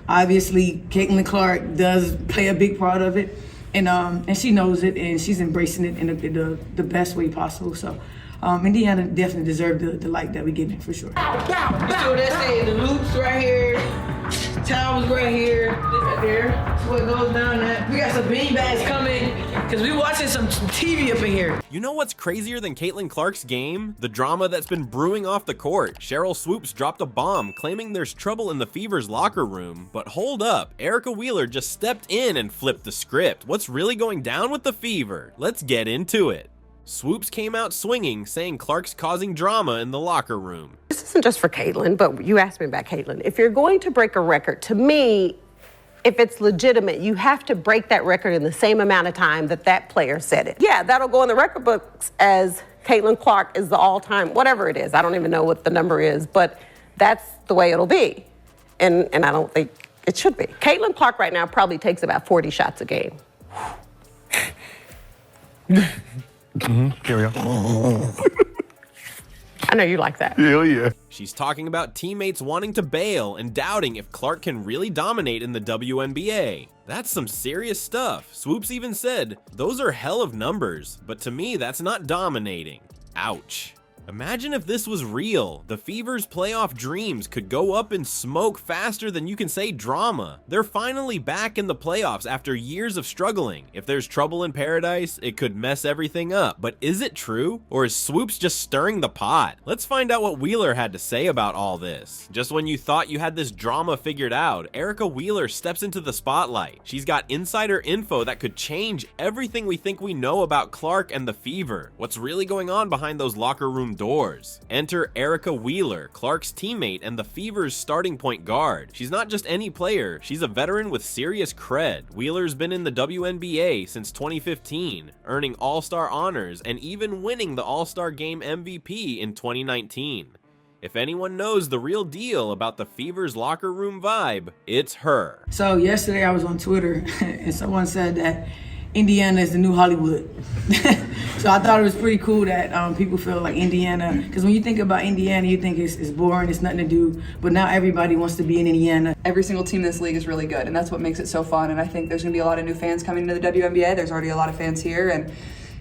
Obviously, Caitlin does play a big part of it, and she knows it, and she's embracing it in the best way possible. So, Indiana definitely deserved the light that we give it for sure. So that's it. The loops right here, towels right here, this right there. That's what goes down there. We got some bean bags coming because we watching some TV up in here. You know what's crazier than Caitlin Clark's game? The drama that's been brewing off the court. Sheryl Swoopes dropped a bomb claiming there's trouble in the Fever's locker room. But hold up, Erica Wheeler just stepped in and flipped the script. What's really going down with the Fever? Let's get into it. Swoopes came out swinging, saying Clark's causing drama in the locker room. This isn't just for Caitlin, but you asked me about Caitlin. If you're going to break a record, to me, if it's legitimate, you have to break that record in the same amount of time that that player set it. Yeah, that'll go in the record books as Caitlin Clark is the all-time, whatever it is. I don't even know what the number is, but that's the way it'll be. And I don't think it should be. Caitlin Clark right now probably takes about 40 shots a game. Here we go. I know you like that. Hell yeah. She's talking about teammates wanting to bail and doubting if Clark can really dominate in the WNBA. That's some serious stuff. Swoopes even said, those are hell of numbers, but to me that's not dominating. Ouch. Imagine if this was real. The Fever's playoff dreams could go up in smoke faster than you can say drama. They're finally back in the playoffs after years of struggling. If there's trouble in paradise, it could mess everything up. But is it true? Or is Swoopes just stirring the pot? Let's find out what Wheeler had to say about all this. Just when you thought you had this drama figured out, Erica Wheeler steps into the spotlight. She's got insider info that could change everything we think we know about Clark and the Fever. What's really going on behind those locker room doors? Enter Erica Wheeler, Clark's teammate and the Fever's starting point guard. She's not just any player, she's a veteran with serious cred. Wheeler's been in the WNBA since 2015, earning All-Star honors and even winning the All-Star Game MVP in 2019. If anyone knows the real deal about the Fever's locker room vibe, it's her. So yesterday I was on Twitter and someone said that Indiana is the new Hollywood. So I thought it was pretty cool that people feel like Indiana, because when you think about Indiana, you think it's boring, it's nothing to do, but now everybody wants to be in Indiana. Every single team in this league is really good, and that's what makes it so fun, and I think there's going to be a lot of new fans coming into the WNBA. There's already a lot of fans here, and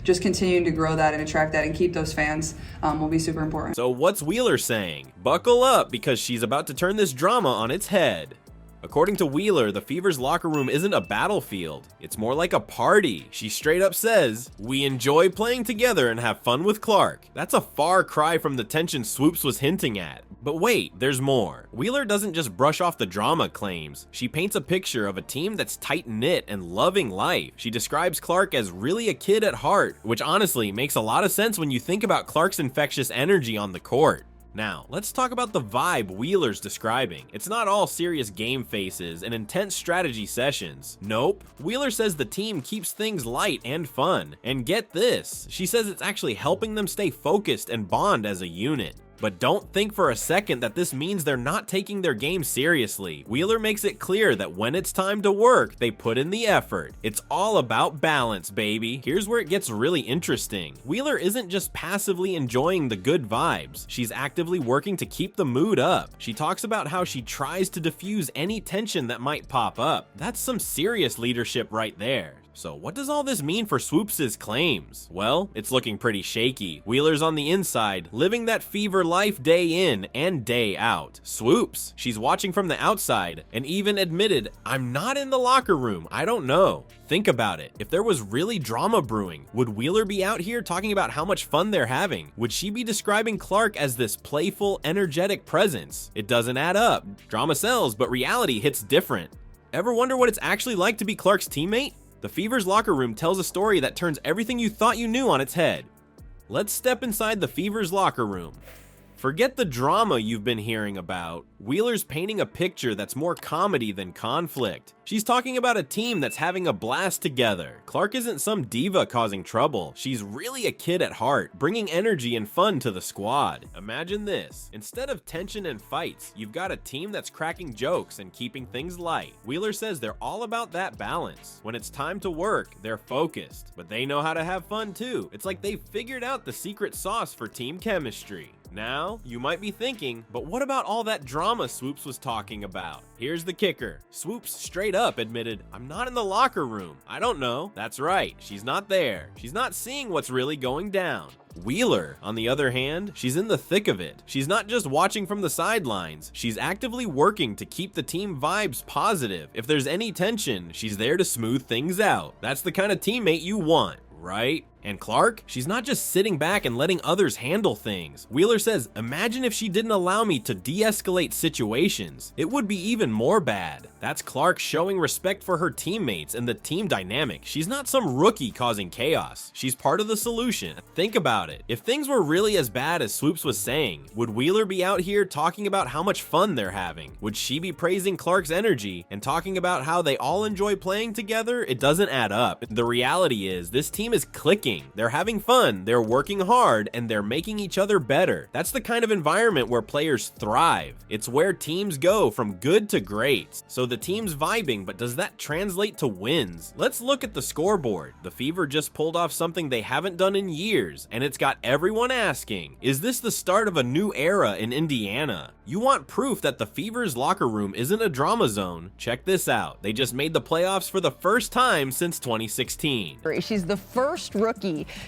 just continuing to grow that and attract that and keep those fans will be super important. So what's Wheeler saying? Buckle up, because she's about to turn this drama on its head. According to Wheeler, the Fever's locker room isn't a battlefield. It's more like a party. She straight up says, "We enjoy playing together and have fun with Clark." That's a far cry from the tension Swoopes was hinting at. But wait, there's more. Wheeler doesn't just brush off the drama claims. She paints a picture of a team that's tight-knit and loving life. She describes Clark as really a kid at heart, which honestly makes a lot of sense when you think about Clark's infectious energy on the court. Now, let's talk about the vibe Wheeler's describing. It's not all serious game faces and intense strategy sessions. Nope. Wheeler says the team keeps things light and fun. And get this, she says it's actually helping them stay focused and bond as a unit. But don't think for a second that this means they're not taking their game seriously. Wheeler makes it clear that when it's time to work, they put in the effort. It's all about balance, baby. Here's where it gets really interesting. Wheeler isn't just passively enjoying the good vibes. She's actively working to keep the mood up. She talks about how she tries to diffuse any tension that might pop up. That's some serious leadership right there. So what does all this mean for Swoopes' claims? Well, it's looking pretty shaky. Wheeler's on the inside, living that Fever life day in and day out. Swoopes, she's watching from the outside and even admitted, "I'm not in the locker room, I don't know." Think about it. If there was really drama brewing, would Wheeler be out here talking about how much fun they're having? Would she be describing Clark as this playful, energetic presence? It doesn't add up. Drama sells, but reality hits different. Ever wonder what it's actually like to be Clark's teammate? The Fever's locker room tells a story that turns everything you thought you knew on its head. Let's step inside the Fever's locker room. Forget the drama you've been hearing about Wheeler's painting a picture that's more comedy than conflict. She's talking about a team that's having a blast together. Clark isn't some diva causing trouble. She's really a kid at heart, bringing energy and fun to the squad. Imagine this. Instead of tension and fights, you've got a team that's cracking jokes and keeping things light. Wheeler says they're all about that balance. When it's time to work, they're focused, but they know how to have fun too. It's like they've figured out the secret sauce for team chemistry. Now, you might be thinking, but what about all that drama Swoopes was talking about? Here's the kicker. Swoopes straight up admitted, "I'm not in the locker room. I don't know." That's right, she's not there. She's not seeing what's really going down. Wheeler, on the other hand, she's in the thick of it. She's not just watching from the sidelines, she's actively working to keep the team vibes positive. If there's any tension, she's there to smooth things out. That's the kind of teammate you want, right? And Clark, she's not just sitting back and letting others handle things. Wheeler says, "Imagine if she didn't allow me to de-escalate situations. It would be even more bad." That's Clark showing respect for her teammates and the team dynamic. She's not some rookie causing chaos. She's part of the solution. Think about it. If things were really as bad as Swoopes was saying, would Wheeler be out here talking about how much fun they're having? Would she be praising Clark's energy and talking about how they all enjoy playing together? It doesn't add up. The reality is, this team is clicking. They're having fun, they're working hard, and they're making each other better. That's the kind of environment where players thrive. It's where teams go from good to great. So the team's vibing, but does that translate to wins? Let's look at the scoreboard. The Fever just pulled off something they haven't done in years, and it's got everyone asking, is this the start of a new era in Indiana? You want proof that the Fever's locker room isn't a drama zone? Check this out. They just made the playoffs for the first time since 2016. She's the first rookie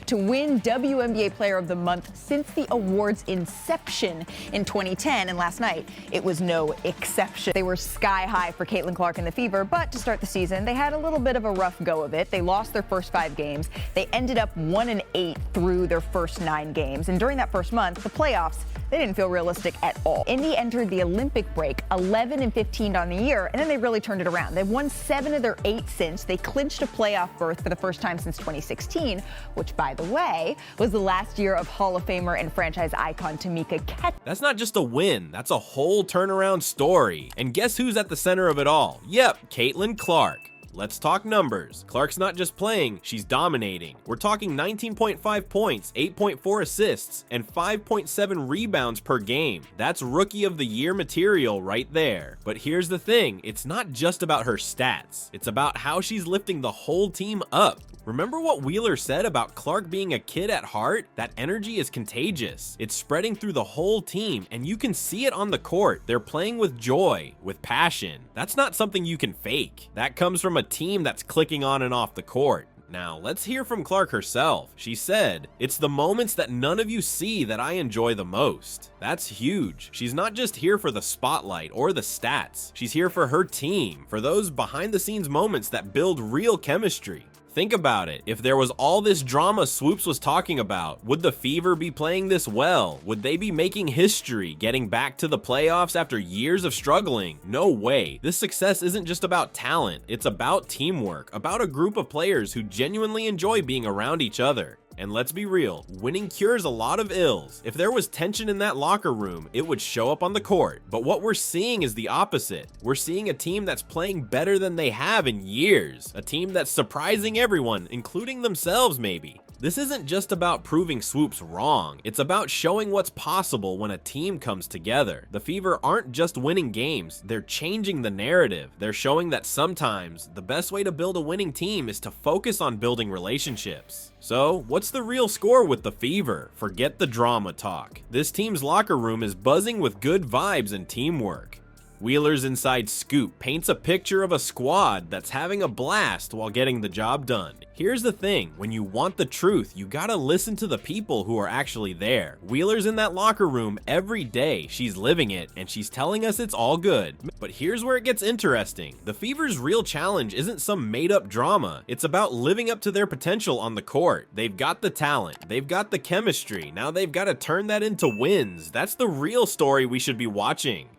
to win WNBA Player of the Month since the award's inception in 2010, and last night it was no exception. They were sky high for Caitlin Clark and the Fever, but to start the season, they had a little bit of a rough go of it. They lost their first 5 games. They ended up 1-8 through their first 9 games, and during that first month, the playoffs, they didn't feel realistic at all. Indy entered the Olympic break 11-15 on the year, and then they really turned it around. They've won 7 of their 8 since. They clinched a playoff berth for the first time since 2016, which, by the way, was the last year of Hall of Famer and franchise icon Tamika Catchings. That's not just a win, that's a whole turnaround story. And guess who's at the center of it all? Yep, Caitlin Clark. Let's talk numbers. Clark's not just playing, she's dominating. We're talking 19.5 points, 8.4 assists, and 5.7 rebounds per game. That's Rookie of the Year material right there. But here's the thing, it's not just about her stats. It's about how she's lifting the whole team up. Remember what Wheeler said about Clark being a kid at heart? That energy is contagious. It's spreading through the whole team, and you can see it on the court. They're playing with joy, with passion. That's not something you can fake. That comes from a team that's clicking on and off the court. Now, let's hear from Clark herself. She said, "It's the moments that none of you see that I enjoy the most." That's huge. She's not just here for the spotlight or the stats. She's here for her team, for those behind-the-scenes moments that build real chemistry. Think about it. If there was all this drama Swoopes was talking about, would the Fever be playing this well? Would they be making history, getting back to the playoffs after years of struggling? No way. This success isn't just about talent. It's about teamwork, about a group of players who genuinely enjoy being around each other. And let's be real, winning cures a lot of ills. If there was tension in that locker room, it would show up on the court. But what we're seeing is the opposite. We're seeing a team that's playing better than they have in years. A team that's surprising everyone, including themselves maybe. This isn't just about proving Swoopes wrong. It's about showing what's possible when a team comes together. The Fever aren't just winning games, they're changing the narrative. They're showing that sometimes the best way to build a winning team is to focus on building relationships. So, what's the real score with the Fever? Forget the drama talk. This team's locker room is buzzing with good vibes and teamwork. Wheeler's inside scoop paints a picture of a squad that's having a blast while getting the job done. Here's the thing, when you want the truth, you gotta listen to the people who are actually there. Wheeler's in that locker room every day, she's living it, and she's telling us it's all good. But here's where it gets interesting. The Fever's real challenge isn't some made-up drama. It's about living up to their potential on the court. They've got the talent, they've got the chemistry, now they've gotta turn that into wins. That's the real story we should be watching.